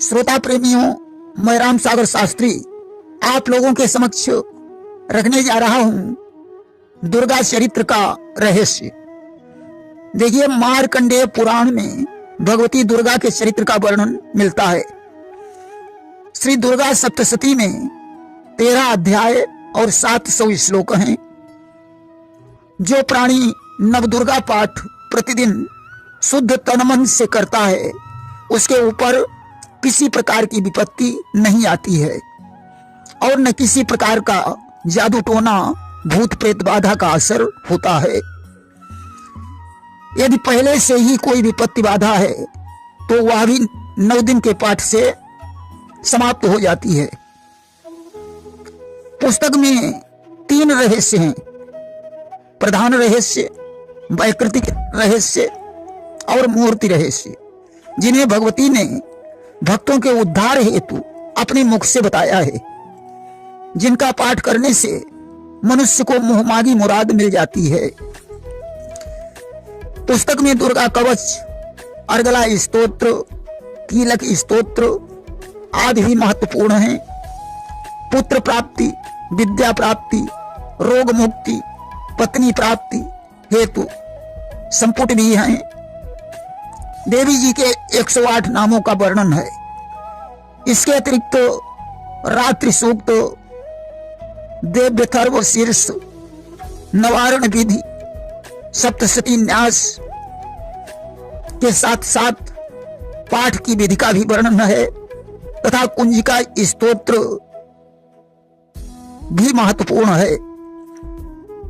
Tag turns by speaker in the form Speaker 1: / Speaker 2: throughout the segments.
Speaker 1: श्रोता प्रेमियों, मैं राम सागर शास्त्री आप लोगों के समक्ष रखने जा रहा हूं दुर्गा चरित्र का रहस्य। देखिए, मार्कंडेय पुराण में भगवती दुर्गा के चरित्र का वर्णन मिलता है। श्री दुर्गा सप्तशती में 13 अध्याय और 700 श्लोक हैं। जो प्राणी नवदुर्गा पाठ प्रतिदिन शुद्ध तनमन से करता है उसके ऊपर किसी प्रकार की विपत्ति नहीं आती है और न किसी प्रकार का जादू टोना भूत प्रेत बाधा का असर होता है। यदि पहले से ही कोई विपत्ति बाधा है तो वह भी 9 दिन के पाठ से समाप्त हो जाती है। पुस्तक में 3 रहस्य हैं: प्रधान रहस्य, वैकृतिक रहस्य और मूर्ति रहस्य, जिन्हें भगवती ने भक्तों के उद्धार हेतु अपने मुख से बताया है, जिनका पाठ करने से मनुष्य को मुहमागी मुराद मिल जाती है। पुस्तक में दुर्गा कवच, अर्गला स्तोत्र, कीलक स्तोत्र आदि भी महत्वपूर्ण हैं। पुत्र प्राप्ति, विद्या प्राप्ति, रोग मुक्ति, पत्नी प्राप्ति हेतु संपुट भी हैं। देवी जी के 108 नामों का वर्णन है। इसके अतिरिक्त रात्रि सूक्त, देव्यथर्व शीर्ष, नवारण विधि, सप्तशती न्यास के साथ साथ पाठ की विधि का भी वर्णन है तथा कुंजिका स्तोत्र भी महत्वपूर्ण है।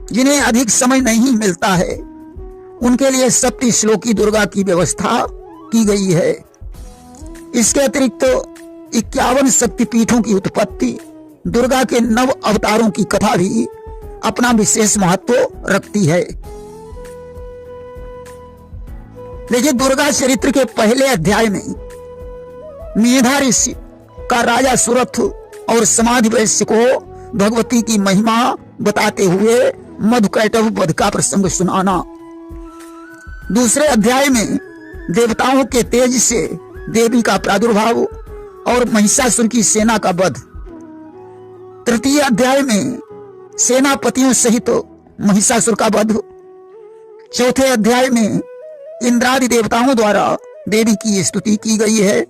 Speaker 1: जिन्हें अधिक समय नहीं मिलता है उनके लिए 70 श्लोकी दुर्गा की व्यवस्था की गई है। इसके अतिरिक्त 51 शक्तिपीठों की उत्पत्ति, दुर्गा के 9 अवतारों की कथा भी अपना विशेष महत्व रखती है। देखिए, दुर्गा चरित्र के पहले अध्याय में मेधा ऋषि का राजा सुरथ और समाधि वैश्य को भगवती की महिमा बताते हुए मधुकैटभ वध का प्रसंग सुनाना। दूसरे अध्याय में देवताओं के तेज से देवी का प्रादुर्भाव और महिषासुर की सेना का वध। तृतीय अध्याय में सेनापतियों सहित महिषासुर का वध। चौथे अध्याय में इंद्रादि देवताओं द्वारा देवी की स्तुति की गई है।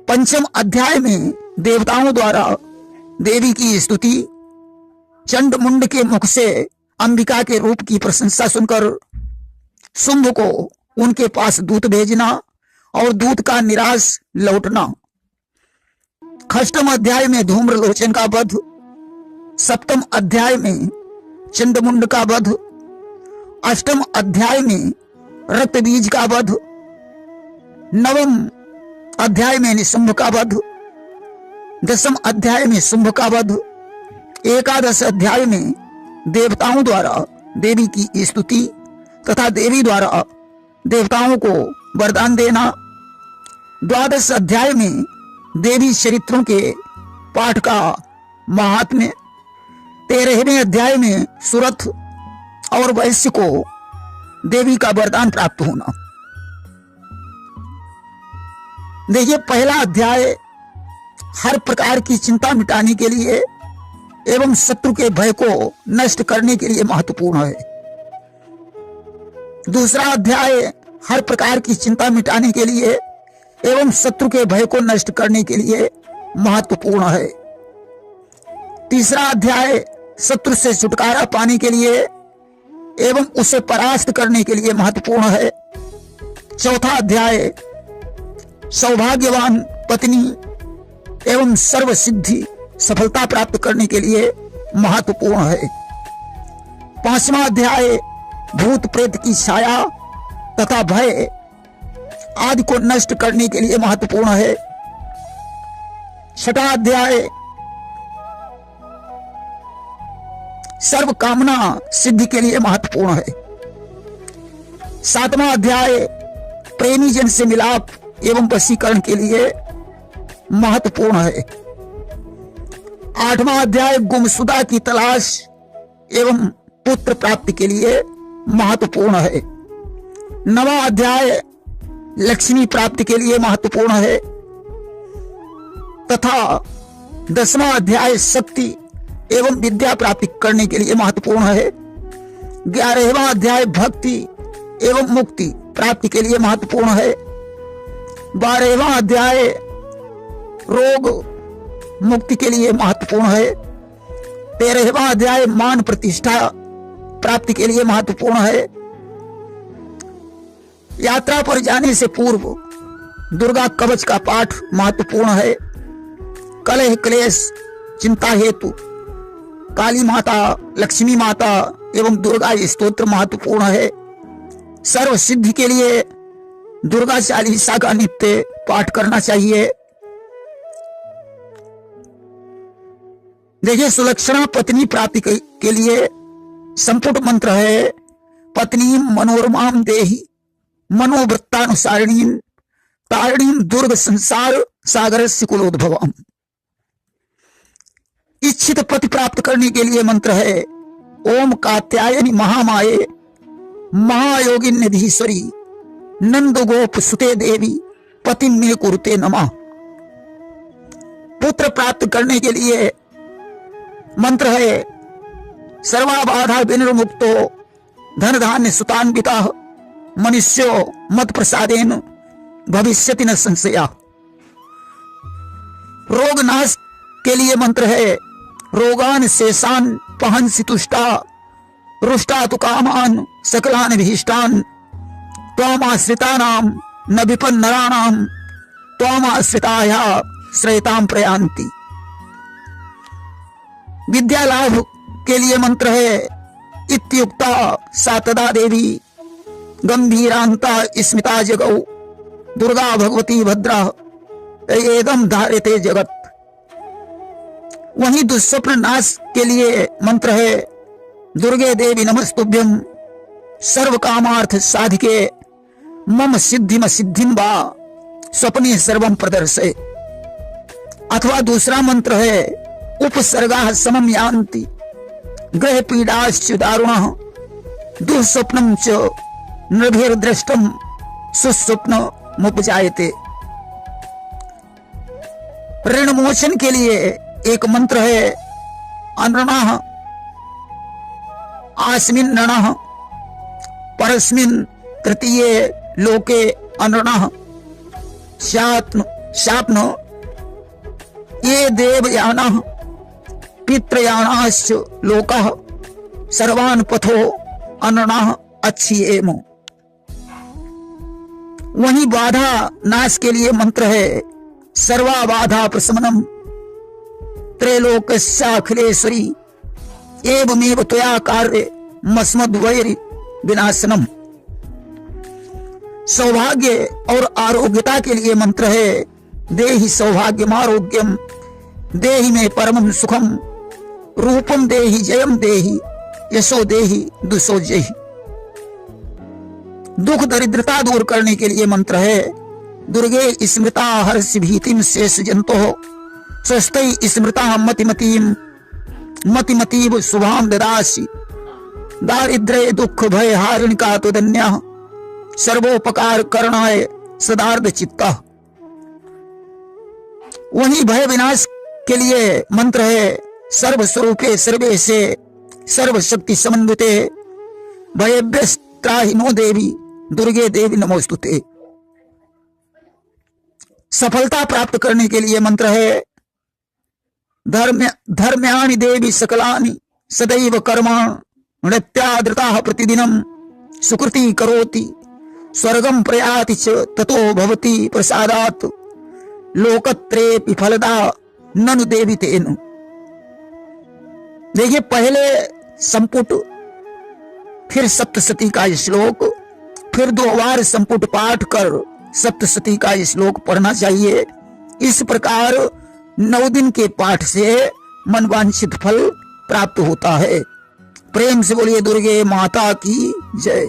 Speaker 1: पंचम अध्याय में देवताओं द्वारा देवी की स्तुति, चंड मुंड के मुख से अंबिका के रूप की प्रशंसा सुनकर शुंभ को उनके पास दूत भेजना और दूत का निराश लौटना। अष्टम अध्याय में धूम्रलोचन का वध। सप्तम अध्याय में चंडमुंड का वध। अष्टम अध्याय में रक्तबीज का वध। नवम अध्याय में निशुंभ का वध। दसम अध्याय में शुंभ का वध। एकादश अध्याय में देवताओं द्वारा देवी की स्तुति तथा देवी द्वारा देवताओं को वरदान देना। द्वादश अध्याय में देवी चरित्रों के पाठ का महात्म्य। 13वें अध्याय में सुरथ और वैश्य को देवी का वरदान प्राप्त होना। देखिए, पहला अध्याय हर प्रकार की चिंता मिटाने के लिए एवं शत्रु के भय को नष्ट करने के लिए महत्वपूर्ण है। दूसरा अध्याय हर प्रकार की चिंता मिटाने के लिए एवं शत्रु के भय को नष्ट करने के लिए महत्वपूर्ण है। तीसरा अध्याय शत्रु से छुटकारा पाने के लिए एवं उसे परास्त करने के लिए महत्वपूर्ण है। चौथा अध्याय सौभाग्यवान पत्नी एवं सर्व सिद्धि सफलता प्राप्त करने के लिए महत्वपूर्ण है। 5वां अध्याय भूत प्रेत की छाया तथा भय आदि को नष्ट करने के लिए महत्वपूर्ण है। 6वां अध्याय सर्व कामना सिद्धि के लिए महत्वपूर्ण है। 7वां अध्याय प्रेमी जन से मिलाप एवं वशीकरण के लिए महत्वपूर्ण है। 8वां अध्याय गुमशुदा की तलाश एवं पुत्र प्राप्ति के लिए महत्वपूर्ण है। 9वां अध्याय लक्ष्मी प्राप्ति के लिए महत्वपूर्ण है। तथा 10वां अध्याय शक्ति एवं विद्या प्राप्ति करने के लिए महत्वपूर्ण है। 11वां अध्याय भक्ति एवं मुक्ति प्राप्ति के लिए महत्वपूर्ण है। 12वां अध्याय रोग मुक्ति के लिए महत्वपूर्ण है। 13वां अध्याय मान प्रतिष्ठा प्राप्ति के लिए महत्वपूर्ण है। यात्रा पर जाने से पूर्व दुर्गा कवच का पाठ महत्वपूर्ण है। कलह क्लेश चिंता हेतु काली माता, लक्ष्मी माता एवं दुर्गा स्तोत्र महत्वपूर्ण है। सर्व सिद्धि के लिए दुर्गा चालीसा का नित्य पाठ करना चाहिए। देखिए, सुलक्षणा पत्नी प्राप्ति के लिए संपुट मंत्र है, पत्नी मनोरमाम देहि मनोवृत्तानुसारिणी तारिणी दुर्ग संसार सागर से कुलोद्भवम। इच्छित पति प्राप्त करने के लिए मंत्र है, ओम कात्यायनी महामाये महायोगी निधीश्वरी नंद गोप सुते देवी पति में कुरुते नमः। पुत्र प्राप्त करने के लिए मंत्र है, सर्वाबाधा विनिर्मुक्तो धन धान्य सुतान्विता मनुष्यो मत प्रसादेन भविष्यति न संशया। रोग नाश के लिए मंत्र है, रोगान शेषान पहंसि तुष्टा रुष्टा तु कामान सकलान भीष्टान त्वामाश्रितानां न विपन् नराणां त्वामाश्रिताया श्रेतां प्रयान्ति। विद्या लाभ के लिए मंत्र है, इत्युक्ता सा तदा देवी गंभीरांता स्मिता जगौ दुर्गा भगवती भद्रा एदम धार्यते जगत। वहीं दुष्स्वप्न नाश के लिए मंत्र है, दुर्गे देवी नमस्तुभ्यं सर्व कामार्थ साधिके मम सिद्धिम सिद्धिम वा स्वप्ने सर्वम प्रदर्शय। अथवा दूसरा मंत्र है, उपसर्गा समम यान्ति ग्रह पीड़ाश्च दारुणः दुःस्वप्नं च नृभिर्दृष्टं सुस्वप्न मुपजायते। ऋण मोचन के लिए एक मंत्र है, अनृणः आस्मिन् नणः परस्मिन् तृतीये लोके अनृणः शाप्न ये देवयानः पितृयानाश्च लोकः सर्वान् पथो अनृणः अच्छियेम। वहीं बाधा नाश के लिए मंत्र है, सर्वा बाधा प्रशमनम त्रैलोक्यस्याखिलेश्वरी एवमेव त्वया कार्य मस्मद्वैरि विनाशनम। सौभाग्य और आरोग्यता के लिए मंत्र है, देहि सौभाग्यम आरोग्यम देहि में परमं सुखम रूपम देहि जयम देहि यशो देहि दुसो जहि। दुख दरिद्रता दूर करने के लिए मंत्र है, दुर्गे स्मृता हर्ष भीतिम शेष जंतो स्वस्थै स्मृता मतिमतीम मतिमतीव शुभाम ददासि दारिद्र्य दुख भय हारिणिका तुदन्या सर्वोपकार करणाय सदार्थ चित्ता। वहीं भय विनाश के लिए मंत्र है, सर्वस्वरूपे सर्वे से सर्वशक्ति समन्विते भयभ्यस्त्राहिनो देवी दुर्गे देवी नमोस्तुते। सफलता प्राप्त करने के लिए मंत्र है, धर्म्यानि देवी सकलानि सदैव कर्माणि नृत्याद्रताः प्रतिदिनं सुकृति करोति स्वर्गं प्रयाति च ततो भवति प्रसादात् लोकत्रेपि फलदा ननु देवी तेन। देखिए, पहले संपुट फिर सप्तशती का श्लोक, फिर 2 बार संपुट पाठ कर सप्तशती का श्लोक पढ़ना चाहिए। इस प्रकार 9 दिन के पाठ से मनवांछित फल प्राप्त होता है। प्रेम से बोलिए दुर्गे माता की जय।